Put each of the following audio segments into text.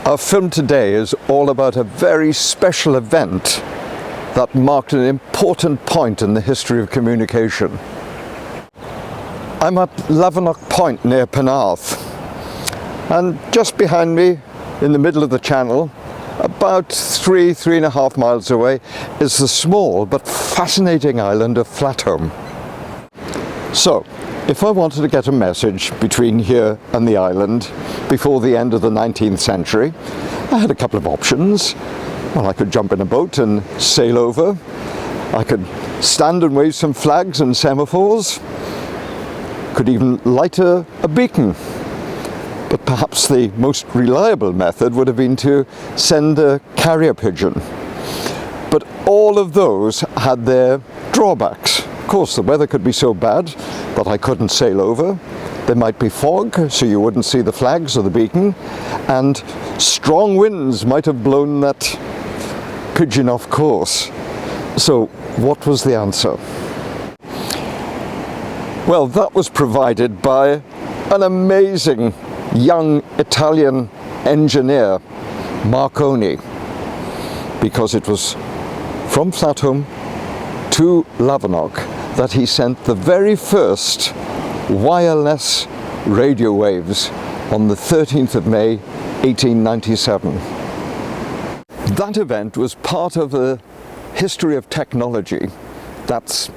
Our film today is all about a very special event that marked an important point in the history of communication. I'm at Lavernock Point near Penarth, and just behind me, in the middle of the channel, about 3.5 miles away, is the small but fascinating island of Flatholm. So, if I wanted to get a message between here and the island before the end of the 19th century, I had a couple of options. Well, I could jump in a boat and sail over. I could stand and wave some flags and semaphores. Could even light a beacon. But perhaps the most reliable method would have been to send a carrier pigeon. But all of those had their drawbacks. Of course, the weather could be so bad that I couldn't sail over. There might be fog, so you wouldn't see the flags or the beacon. And strong winds might have blown that pigeon off course. So what was the answer? Well, that was provided by an amazing young Italian engineer, Marconi, because it was from Flatholm to Lavernock that he sent the very first wireless radio waves on the 13th of May 1897. That event was part of a history of technology that's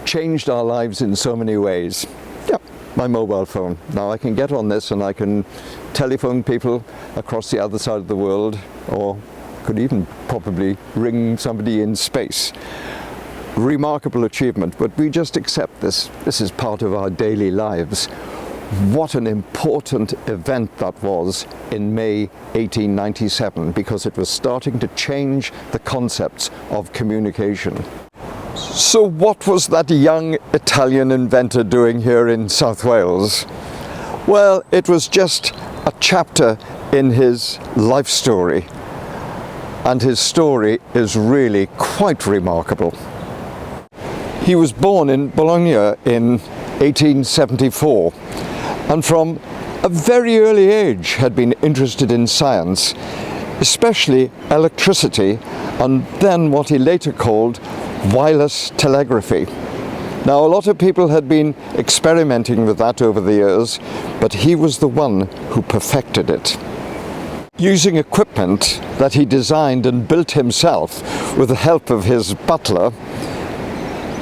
changed our lives in so many ways. Yep, my mobile phone. Now I can get on this and I can telephone people across the other side of the world, or could even probably ring somebody in space. Remarkable achievement, but we just accept this. This is part of our daily lives. What an important event that was in May 1897, because it was starting to change the concepts of communication. So what was that young Italian inventor doing here in South Wales? Well, it was just a chapter in his life story, and his story is really quite remarkable. He was born in Bologna in 1874, and from a very early age had been interested in science, especially electricity, and then what he later called wireless telegraphy. Now, a lot of people had been experimenting with that over the years, but he was the one who perfected it. Using equipment that he designed and built himself with the help of his butler,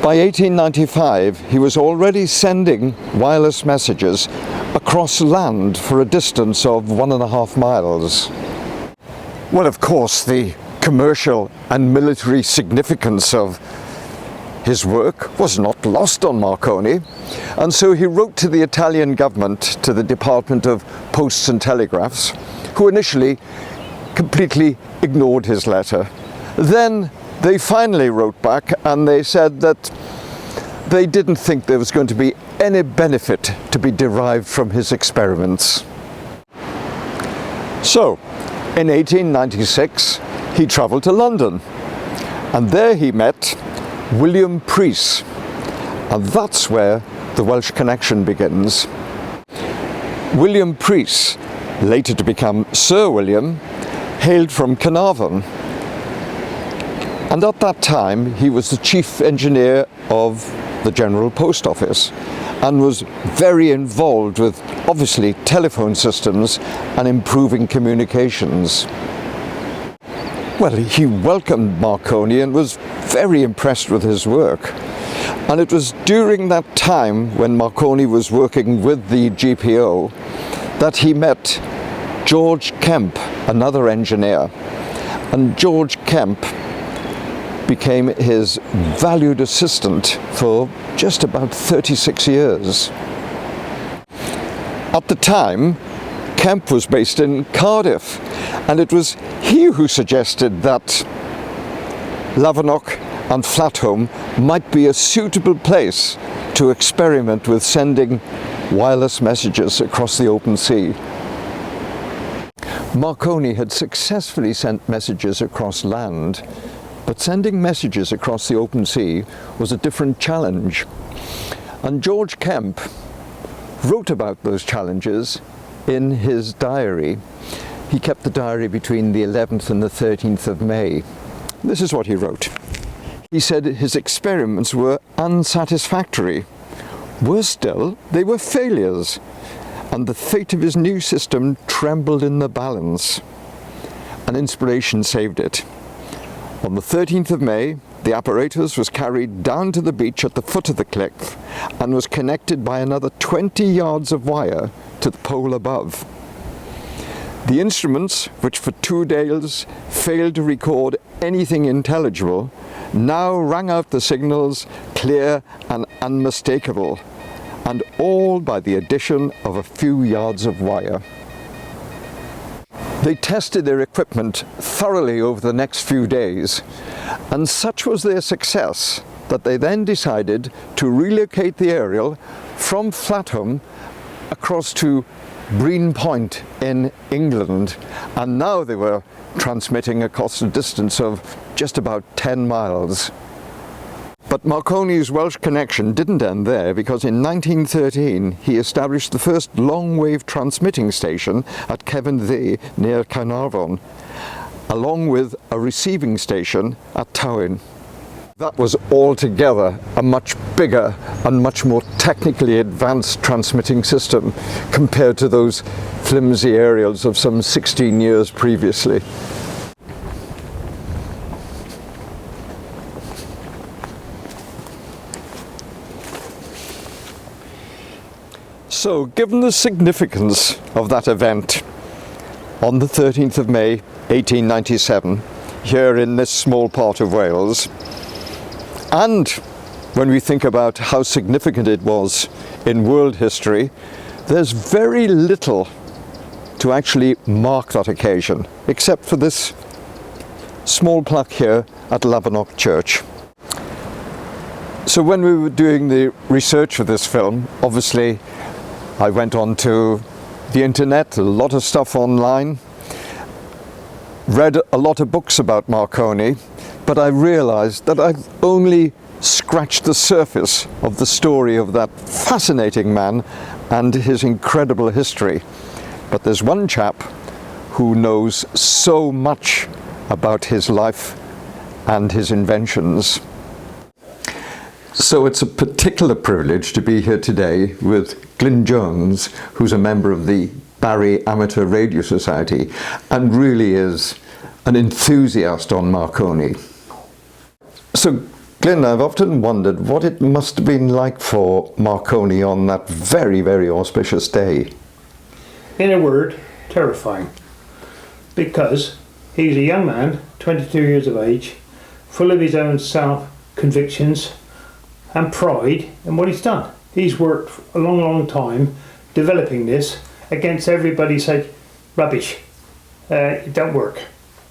by 1895 he was already sending wireless messages across land for a distance of 1.5 miles. Well, of course, the commercial and military significance of his work was not lost on Marconi, and so he wrote to the Italian government, to the Department of Posts and Telegraphs, who initially completely ignored his letter. Then they finally wrote back and they said that they didn't think there was going to be any benefit to be derived from his experiments. So, in 1896, he travelled to London, and there he met William Preece, and that's where the Welsh connection begins. William Preece, later to become Sir William, hailed from Carnarvon, and at that time he was the chief engineer of the General Post Office and was very involved with, obviously, telephone systems and improving communications. Well, he welcomed Marconi and was very impressed with his work. And it was during that time, when Marconi was working with the GPO, that he met George Kemp, another engineer. And George Kemp became his valued assistant for just about 36 years. At the time, Kemp was based in Cardiff, and it was he who suggested that Lavernock and Flatholm might be a suitable place to experiment with sending wireless messages across the open sea. Marconi had successfully sent messages across land, but sending messages across the open sea was a different challenge. And George Kemp wrote about those challenges in his diary. he kept the diary between the 11th and the 13th of May. This is what he wrote. He said his experiments were unsatisfactory. Worse still, they were failures, and the fate of his new system trembled in the balance. An inspiration saved it. On the 13th of May, the apparatus was carried down to the beach at the foot of the cliff and was connected by another 20 yards of wire to the pole above. The instruments, which for 2 days failed to record anything intelligible, now rang out the signals clear and unmistakable, and all by the addition of a few yards of wire. They tested their equipment thoroughly over the next few days, and such was their success that they then decided to relocate the aerial from Flatham across to Breen Point in England, and now they were transmitting across a distance of just about 10 miles. But Marconi's Welsh connection didn't end there, because in 1913 he established the first long-wave transmitting station at Cefn near Caernarfon, along with a receiving station at Tywyn. That was altogether a much bigger and much more technically advanced transmitting system compared to those flimsy aerials of some 16 years previously. So, given the significance of that event, on the 13th of May 1897, here in this small part of Wales, and when we think about how significant it was in world history, there's very little to actually mark that occasion, except for this small plaque here at Lavernock Church. So when we were doing the research for this film, obviously I went on to the internet, a lot of stuff online, read a lot of books about Marconi, but I realized that I've only scratched the surface of the story of that fascinating man and his incredible history. But there's one chap who knows so much about his life and his inventions. So it's a particular privilege to be here today with Glyn Jones, who's a member of the Barry Amateur Radio Society and really is an enthusiast on Marconi. So Glyn, I've often wondered what it must have been like for Marconi on that very, very auspicious day. In a word, terrifying. Because he's a young man, 22 years of age, full of his own self-convictions and pride in what he's done. He's worked a long, long time developing this against everybody said, rubbish, it don't work,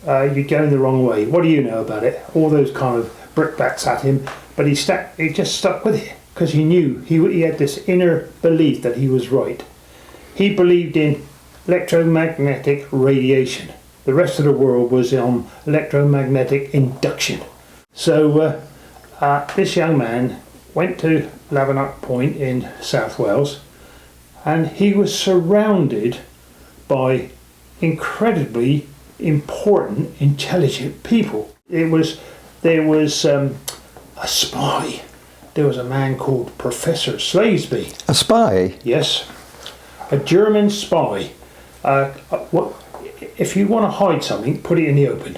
you're going the wrong way, what do you know about it? All those kind of brickbats at him, but he just stuck with it because he knew, he had this inner belief that he was right. He believed in electromagnetic radiation. The rest of the world was on electromagnetic induction. So this young man went to Lavernock Point in South Wales, and he was surrounded by incredibly important, intelligent people. There was a spy. There was a man called Professor Slavesby. A spy? Yes, a German spy. If you want to hide something, put it in the open.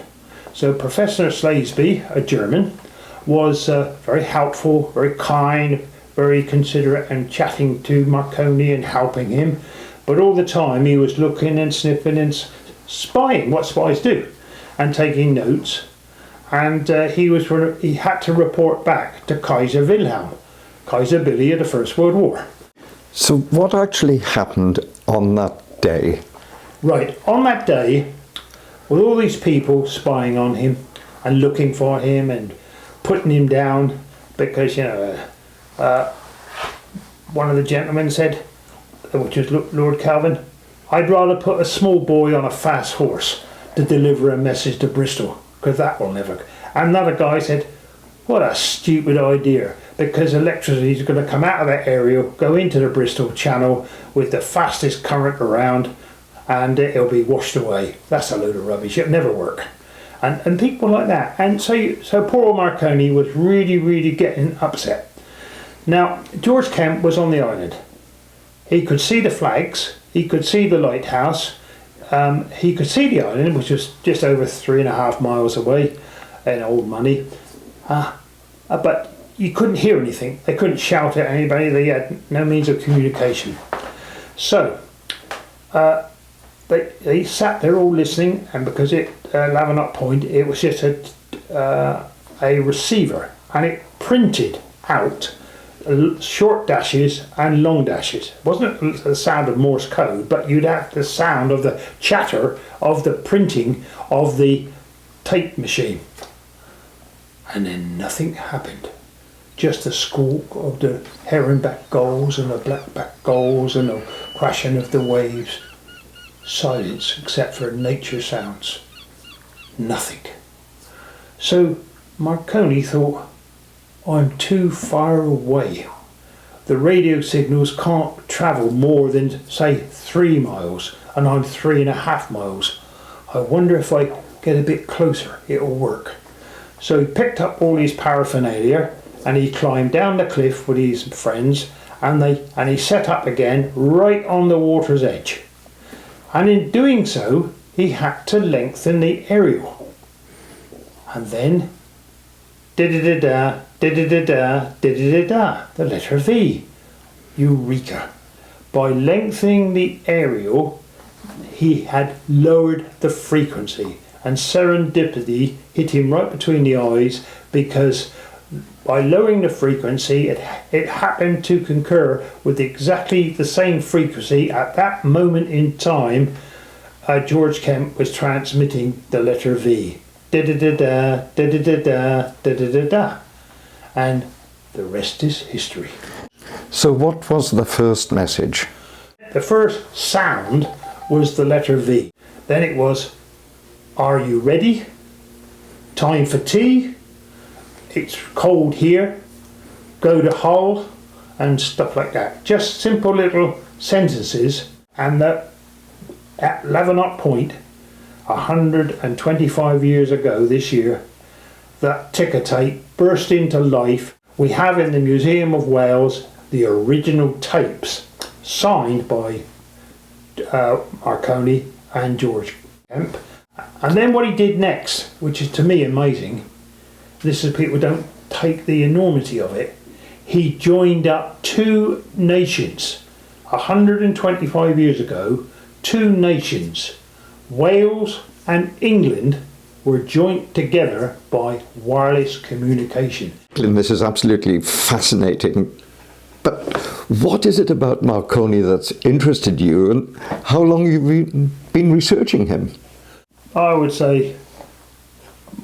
So Professor Slavesby, a German, was very helpful, very kind, very considerate and chatting to Marconi and helping him. But all the time he was looking and sniffing and spying, what spies do, and taking notes. And he had to report back to Kaiser Wilhelm, Kaiser Billy of the First World War. So what actually happened on that day? Right, on that day, with all these people spying on him and looking for him and putting him down, because, one of the gentlemen said, which was Lord Calvin, I'd rather put a small boy on a fast horse to deliver a message to Bristol, because that will never. Another guy said, what a stupid idea, because electricity is going to come out of that area, go into the Bristol Channel with the fastest current around, and it'll be washed away. That's a load of rubbish. It'll never work. And people like that. And so poor old Marconi was really getting upset. Now, George Kemp was on the island. He could see the flags, he could see the lighthouse, he could see the island, which was just over 3.5 miles away in old money. But you couldn't hear anything. They couldn't shout at anybody. They had no means of communication. So they sat there all listening, and because it Lavenot Point, it was just a receiver, and it printed out short dashes and long dashes. It wasn't the sound of Morse code, but you'd have the sound of the chatter of the printing of the tape machine. And then nothing happened. Just the squawk of the herringback gulls and the blackback gulls and the crashing of the waves. Silence except for nature sounds. Nothing. So Marconi thought, I'm too far away. The radio signals can't travel more than, say, 3 miles, and I'm 3.5 miles. I wonder if I get a bit closer, it'll work. So he picked up all his paraphernalia and he climbed down the cliff with his friends, and he set up again right on the water's edge. And in doing so, he had to lengthen the aerial. And then da-da-da-da, da-da-da-da, da-da-da-da, the letter V. Eureka. By lengthening the aerial, he had lowered the frequency, and serendipity hit him right between the eyes, because by lowering the frequency, it happened to concur with exactly the same frequency at that moment in time. George Kemp was transmitting the letter V. Da-da-da-da, da-da-da-da, da-da-da-da. And the rest is history. So what was the first message? The first sound was the letter V. Then it was, are you ready? Time for tea? It's cold here. Go to Hull, and stuff like that. Just simple little sentences. And that at Lavenot Point, 125 years ago this year, that ticker tape burst into life. We have in the Museum of Wales the original tapes signed by Marconi and George Kemp. And then what he did next, which is to me amazing, this is people don't take the enormity of it, he joined up 2 nations. 125 years ago, 2 nations, Wales and England, were joined together by wireless communication. This is absolutely fascinating. But what is it about Marconi that's interested you, and how long have you been researching him? I would say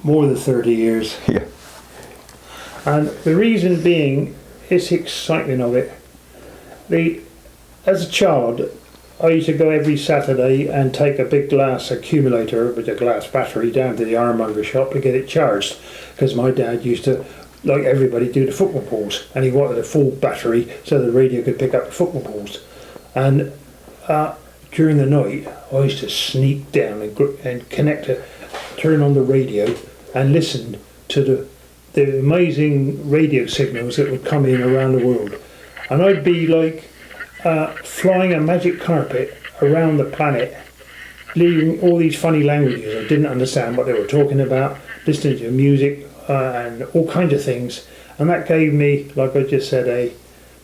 more than 30 years. Yeah. And the reason being is the excitement of it. As a child, I used to go every Saturday and take a big glass accumulator with a glass battery down to the ironmonger shop to get it charged, because my dad used to, like everybody, do the football balls, and he wanted a full battery so the radio could pick up the football balls. And during the night, I used to sneak down and turn on the radio and listen to the amazing radio signals that would come in around the world. And I'd be like flying a magic carpet around the planet, leaving all these funny languages. I didn't understand what they were talking about, listening to music and all kinds of things. And that gave me, like I just said, a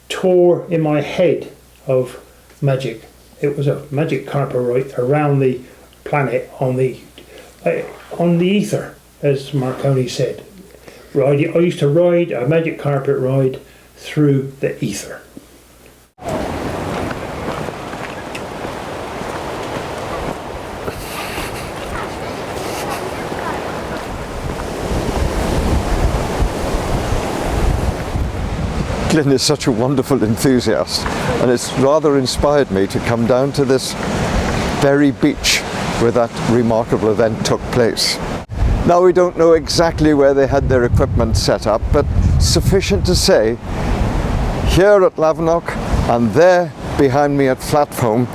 tour in my head of magic. It was a magic carpet ride around the planet on the ether, as Marconi said. I used to ride a magic carpet ride through the ether. Glyn is such a wonderful enthusiast, and it's rather inspired me to come down to this very beach where that remarkable event took place. Now, we don't know exactly where they had their equipment set up, but sufficient to say, here at Lavenot and there behind me at Flatfoam,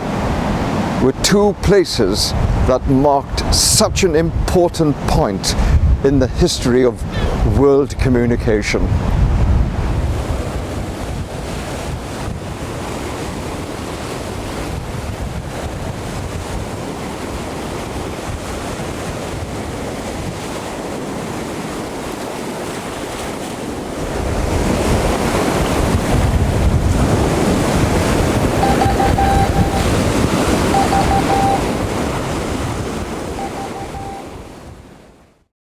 were two places that marked such an important point in the history of world communication.